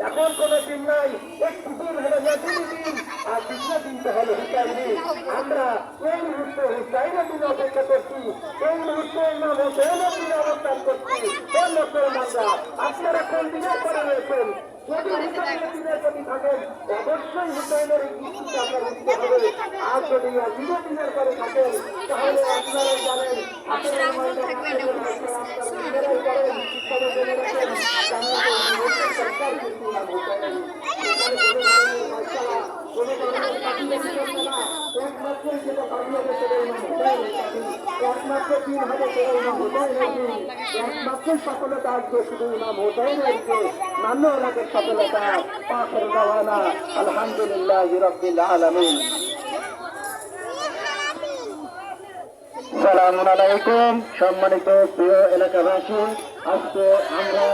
এখন কোন দিন নাই, একটু দিন হলো নতুন দিন, আর দ্বিতীয় দিনটা হলো হুসাইন দিন। আমরা এই মুহূর্তে হুসাইনের দিন অপেক্ষা করছি, এই মুহূর্তে ইমাম হোসেনের দিন অবস্থান করছি। আপনারা কোন দিনের পরে রয়েছেন? যদি হুসাইনের দিনের প্রতি থাকেন, অবশ্যই হুসাইনের এই দৃষ্টিতে আপনার উঠতে হবে। আর যদি দ্বিতীয় দিনের পরে থাকেন, তাহলে আপনারাই জানেন আপনারা একমাত্র দিন হবে একমাত্র সফলতা আসবে শুধু ইমাম হোসেনের মান্য এলাকার সফলতা। আলহামদুলিল্লাহ রাব্বিল আলামিন। আসসালামু আলাইকুম সম্মানিত প্রিয় এলাকাবাসী, আজকে আমরা